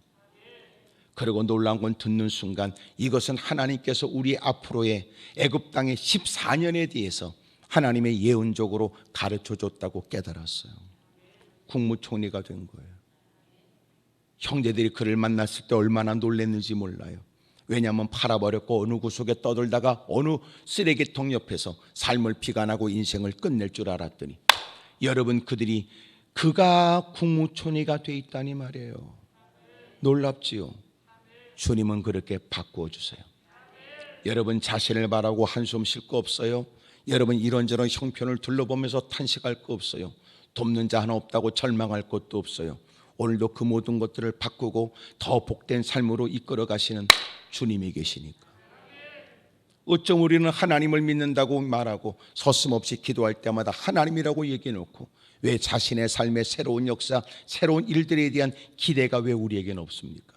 그리고 놀라운 건 듣는 순간 이것은 하나님께서 우리 앞으로의 애굽 땅의 14년에 대해서 하나님의 예언적으로 가르쳐줬다고 깨달았어요. 국무총리가 된 거예요. 형제들이 그를 만났을 때 얼마나 놀랐는지 몰라요. 왜냐하면 팔아버렸고 어느 구석에 떠들다가 어느 쓰레기통 옆에서 삶을 비관하고 인생을 끝낼 줄 알았더니 여러분 그가 국무총리가 돼 있다니 말이에요. 놀랍지요. 주님은 그렇게 바꾸어 주세요. 여러분 자신을 바라고 한숨 쉴 거 없어요. 여러분 이런저런 형편을 둘러보면서 탄식할 거 없어요. 돕는 자 하나 없다고 절망할 것도 없어요. 오늘도 그 모든 것들을 바꾸고 더 복된 삶으로 이끌어 가시는 주님이 계시니까. 어쩜 우리는 하나님을 믿는다고 말하고 서슴없이 기도할 때마다 하나님이라고 얘기해놓고 왜 자신의 삶의 새로운 역사, 새로운 일들에 대한 기대가 왜 우리에게는 없습니까?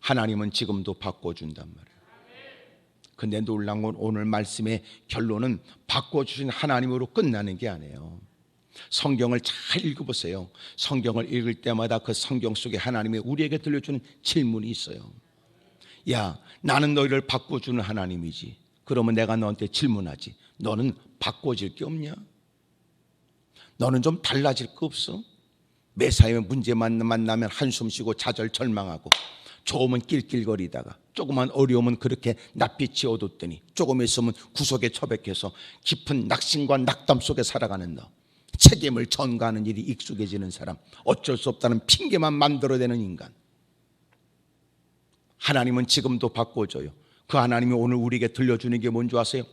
하나님은 지금도 바꿔준단 말이에요. 근데 놀라운 건 오늘 말씀의 결론은 바꿔주신 하나님으로 끝나는 게 아니에요. 성경을 잘 읽어보세요. 성경을 읽을 때마다 그 성경 속에 하나님이 우리에게 들려주는 질문이 있어요. 야, 나는 너희를 바꿔주는 하나님이지. 그러면 내가 너한테 질문하지. 너는 바꿔질 게 없냐? 너는 좀 달라질 거 없어? 매사에 문제만 만나면 한숨 쉬고 좌절 절망하고 좋으면 낄낄거리다가 조그만 어려움은 그렇게 낯빛이 어둡더니 조금 있으면 구석에 처박혀서 깊은 낙심과 낙담 속에 살아가는 너, 책임을 전가하는 일이 익숙해지는 사람, 어쩔 수 없다는 핑계만 만들어내는 인간. 하나님은 지금도 바꿔줘요. 그 하나님이 오늘 우리에게 들려주는 게 뭔지 아세요?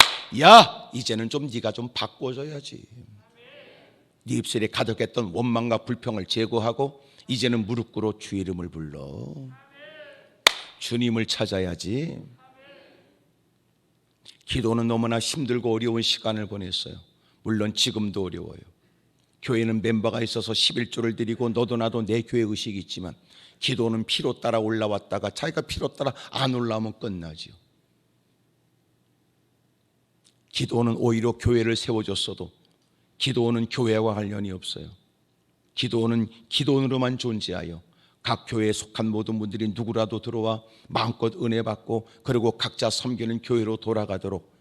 야, 이제는 좀 네가 좀 바꿔줘야지. 네 입술에 가득했던 원망과 불평을 제거하고 이제는 무릎 꿇어 주 이름을 불러. 주님을 찾아야지. 기도는 너무나 힘들고 어려운 시간을 보냈어요. 물론 지금도 어려워요. 교회는 멤버가 있어서 11조를 드리고 너도 나도 내 교회 의식이 있지만 기도는 피로 따라 올라왔다가 자기가 피로 따라 안 올라오면 끝나지요. 기도는 오히려 교회를 세워줬어도 기도는 교회와 관련이 없어요. 기도는 기도원으로만 존재하여 각 교회에 속한 모든 분들이 누구라도 들어와 마음껏 은혜 받고 그리고 각자 섬기는 교회로 돌아가도록,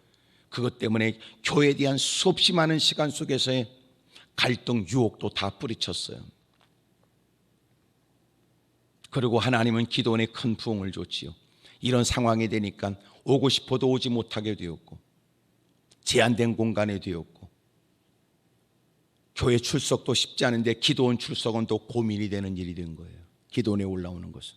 그것 때문에 교회에 대한 수없이 많은 시간 속에서의 갈등, 유혹도 다 뿌리쳤어요. 그리고 하나님은 기도원에 큰 부흥을 줬지요. 이런 상황이 되니까 오고 싶어도 오지 못하게 되었고 제한된 공간에 되었고 교회 출석도 쉽지 않은데 기도원 출석은 또 고민이 되는 일이 된 거예요. 기도원에 올라오는 것은.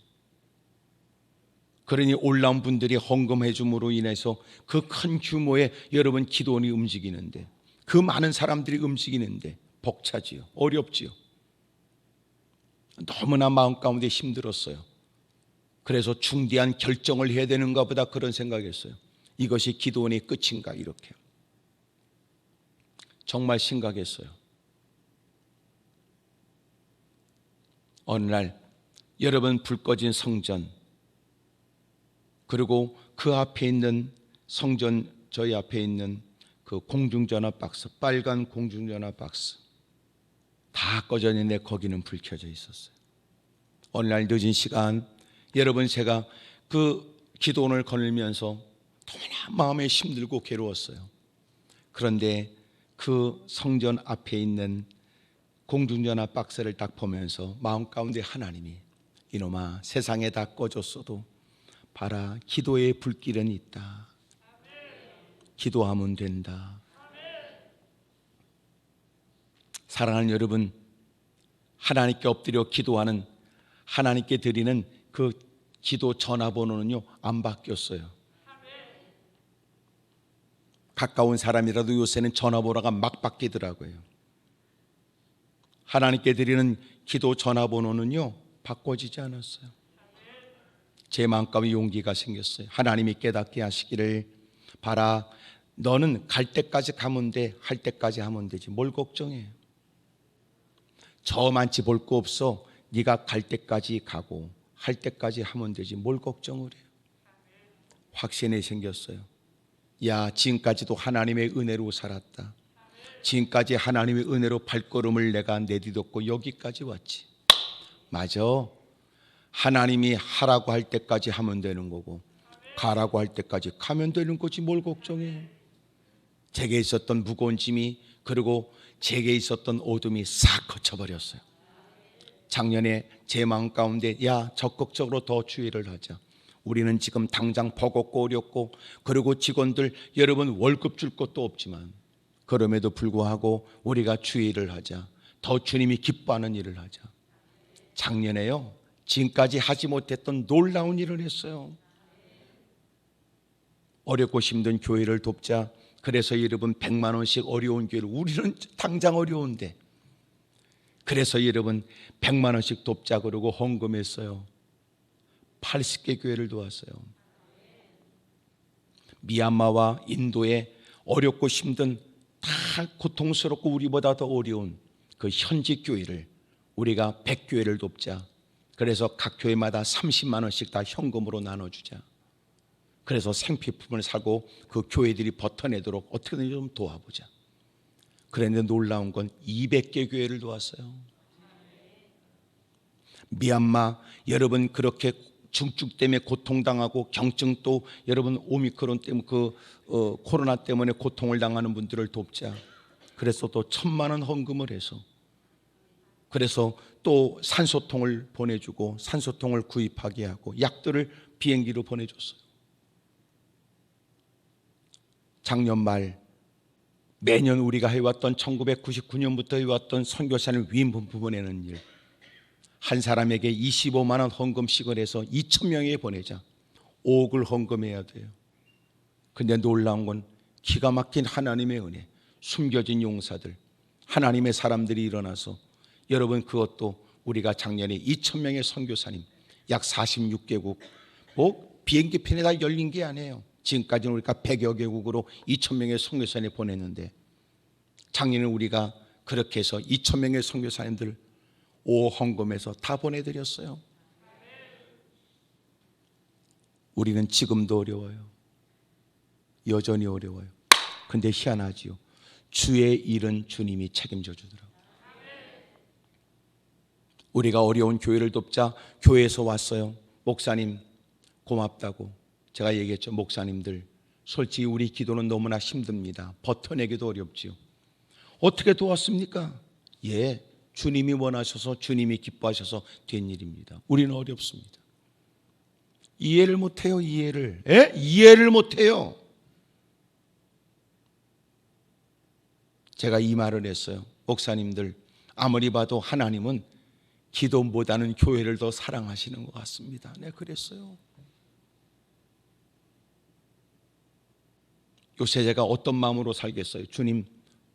그러니 올라온 분들이 헌금해 줌으로 인해서 그 큰 규모의 여러분 기도원이 움직이는데, 그 많은 사람들이 움직이는데 벅차지요. 어렵지요. 너무나 마음 가운데 힘들었어요. 그래서 중대한 결정을 해야 되는가 보다 그런 생각했어요. 이것이 기도원의 끝인가 이렇게. 정말 심각했어요. 어느 날 여러분 불 꺼진 성전, 그리고 그 앞에 있는 성전 저희 앞에 있는 그 공중전화 박스, 빨간 공중전화 박스 다 꺼져 있는데 거기는 불 켜져 있었어요. 어느 날 늦은 시간 여러분 제가 그 기도원을 거닐면서 너무나 마음에 힘들고 괴로웠어요. 그런데 그 성전 앞에 있는 공중전화 박스를 딱 보면서 마음 가운데 하나님이, 이놈아 세상에 다 꺼졌어도 봐라 기도의 불길은 있다. 기도하면 된다. 사랑하는 여러분, 하나님께 엎드려 기도하는, 하나님께 드리는 그 기도 전화번호는요 안 바뀌었어요. 가까운 사람이라도 요새는 전화번호가 막 바뀌더라고요. 하나님께 드리는 기도 전화번호는요 바꿔지지 않았어요. 제 마음가운데 용기가 생겼어요. 하나님이 깨닫게 하시기를, 봐라 너는 갈 때까지 가면 돼. 할 때까지 하면 되지 뭘 걱정해. 저 많지 볼 거 없어. 네가 갈 때까지 가고 할 때까지 하면 되지 뭘 걱정을 해요. 확신이 생겼어요. 야, 지금까지도 하나님의 은혜로 살았다. 지금까지 하나님의 은혜로 발걸음을 내가 내딛었고 여기까지 왔지. 맞아. 하나님이 하라고 할 때까지 하면 되는 거고 가라고 할 때까지 가면 되는 거지 뭘 걱정해. 제게 있었던 무거운 짐이, 그리고 제게 있었던 어둠이 싹 거쳐버렸어요. 작년에 제 마음 가운데 야, 적극적으로 더 주의를 하자. 우리는 지금 당장 버겁고 어렵고, 그리고 직원들 여러분 월급 줄 것도 없지만 그럼에도 불구하고 우리가 주의를 하자. 더 주님이 기뻐하는 일을 하자. 작년에요 지금까지 하지 못했던 놀라운 일을 했어요. 어렵고 힘든 교회를 돕자. 그래서 여러분 100만 원씩 어려운 교회를, 우리는 당장 어려운데 그래서 여러분 100만 원씩 돕자 그러고 헌금했어요. 80개 교회를 도왔어요. 미얀마와 인도의 어렵고 힘든 다 고통스럽고 우리보다 더 어려운 그 현지 교회를 우리가 100교회를 돕자. 그래서 각 교회마다 30만 원씩 다 현금으로 나눠주자. 그래서 생필품을 사고 그 교회들이 버텨내도록 어떻게든 좀 도와보자. 그런데 놀라운 건 200개 교회를 도왔어요. 미얀마 여러분 그렇게 중증 때문에 고통당하고 경증 또 여러분 오미크론 때문에 코로나 때문에 고통을 당하는 분들을 돕자. 그래서 또 1,000만 원 헌금을 해서 그래서 또 산소통을 보내주고 산소통을 구입하게 하고 약들을 비행기로 보내줬어요. 작년 말 매년 우리가 해왔던 1999년부터 해왔던 선교사를 위임분 보내는 일, 한 사람에게 25만 원 헌금씩을 해서 2,000명에게 보내자. 5억을 헌금해야 돼요. 근데 놀라운 건 기가 막힌 하나님의 은혜, 숨겨진 용사들, 하나님의 사람들이 일어나서 여러분 그것도 우리가 작년에 2,000명의 선교사님 약 46개국 비행기 편에 다 열린 게 아니에요. 지금까지는 우리가 100여 개국으로 2,000명의 선교사님 보냈는데 작년에 우리가 그렇게 해서 2,000명의 선교사님들 5억 헌금해서 다 보내드렸어요. 우리는 지금도 어려워요. 여전히 어려워요. 근데 희한하지요. 주의 일은 주님이 책임져 주더라고요. 우리가 어려운 교회를 돕자 교회에서 왔어요. 목사님 고맙다고. 제가 얘기했죠. 목사님들 솔직히 우리 기도는 너무나 힘듭니다. 버텨내기도 어렵지요. 어떻게 도왔습니까? 예, 주님이 원하셔서 주님이 기뻐하셔서 된 일입니다. 우리는 어렵습니다. 이해를 못해요. 이해를 못해요. 제가 이 말을 했어요. 목사님들 아무리 봐도 하나님은 기도보다는 교회를 더 사랑하시는 것 같습니다. 네, 그랬어요. 요새 제가 어떤 마음으로 살겠어요? 주님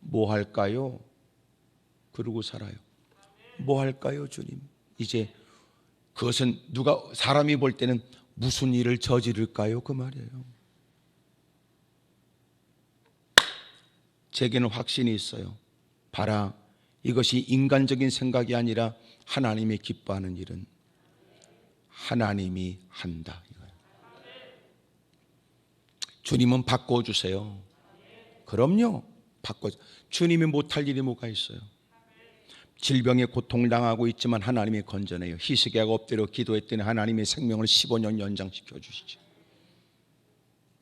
뭐 할까요? 그러고 살아요. 뭐 할까요, 주님? 이제 그것은 누가 사람이 볼 때는 무슨 일을 저지를까요? 그 말이에요. 제게는 확신이 있어요. 봐라, 이것이 인간적인 생각이 아니라 하나님이 기뻐하는 일은 하나님이 한다. 주님은 바꿔주세요. 그럼요. 주님이 못할 일이 뭐가 있어요? 질병에 고통을 당하고 있지만 하나님이 건져내요. 히스기야가 엎드려 기도했더니 하나님의 생명을 15년 연장시켜 주시죠.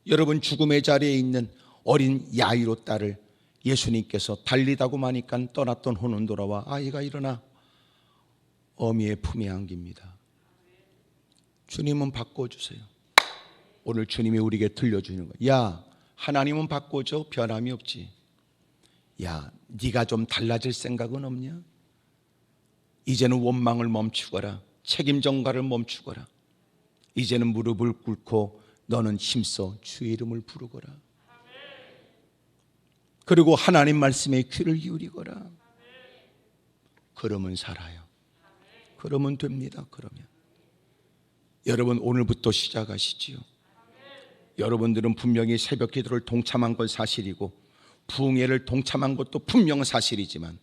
여러분 죽음의 자리에 있는 어린 야이로 딸을 예수님께서 달리다고 마니까 떠났던 혼은 돌아와 아이가 일어나 어미의 품에 안깁니다. 주님은 바꿔주세요. 오늘 주님이 우리에게 들려주는 거예요. 야, 하나님은 바꿔줘. 변함이 없지. 야, 네가 좀 달라질 생각은 없냐? 이제는 원망을 멈추거라. 책임 전가를 멈추거라. 이제는 무릎을 꿇고 너는 힘써 주의 이름을 부르거라. 그리고 하나님 말씀에 귀를 기울이거라. 그러면 살아요. 그러면 됩니다. 그러면 여러분 오늘부터 시작하시지요. 여러분들은 분명히 새벽 기도를 동참한 건 사실이고 부흥회를 동참한 것도 분명 사실이지만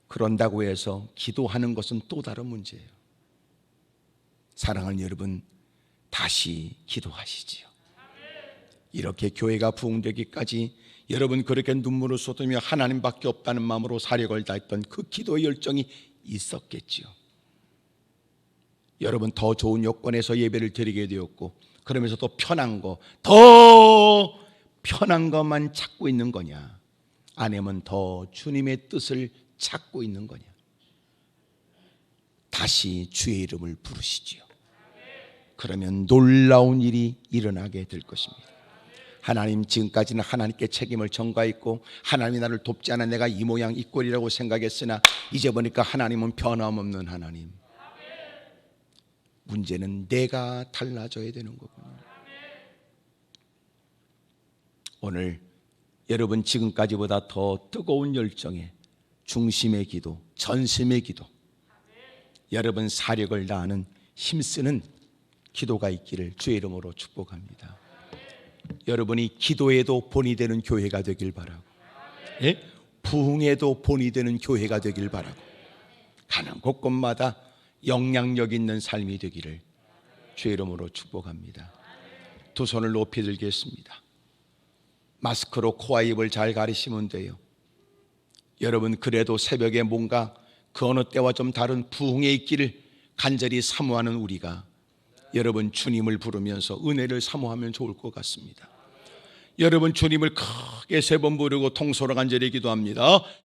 그런다고 해서 기도하는 것은 또 다른 문제예요. 사랑하는 여러분, 다시 기도하시지요. 이렇게 교회가 부흥되기까지 여러분 그렇게 눈물을 쏟으며 하나님밖에 없다는 마음으로 사력을 다했던 그 기도의 열정이 있었겠지요. 여러분 더 좋은 여건에서 예배를 드리게 되었고 그러면서 더 편한 것만 찾고 있는 거냐? 아니면 더 주님의 뜻을 찾고 있는 거냐? 다시 주의 이름을 부르시지요. 그러면 놀라운 일이 일어나게 될 것입니다. 하나님, 지금까지는 하나님께 책임을 전가했고 하나님이 나를 돕지 않아 내가 이 모양 이 꼴이라고 생각했으나 이제 보니까 하나님은 변함없는 하나님. 문제는 내가 달라져야 되는 거군요. 오늘 여러분 지금까지보다 더 뜨거운 열정에 중심의 기도, 전심의 기도, 여러분 사력을 다하는 힘쓰는 기도가 있기를 주의 이름으로 축복합니다. 여러분이 기도에도 본이 되는 교회가 되길 바라고, 예? 부흥에도 본이 되는 교회가 되길 바라고, 가는 곳곳마다 영향력 있는 삶이 되기를 주의 이름으로 축복합니다. 두 손을 높이 들겠습니다. 마스크로 코와 입을 잘 가리시면 돼요. 여러분, 그래도 새벽에 뭔가 그 어느 때와 좀 다른 부흥에 있기를 간절히 사모하는 우리가 여러분 주님을 부르면서 은혜를 사모하면 좋을 것 같습니다. 여러분 주님을 크게 세 번 부르고 통소로 간절히 기도합니다.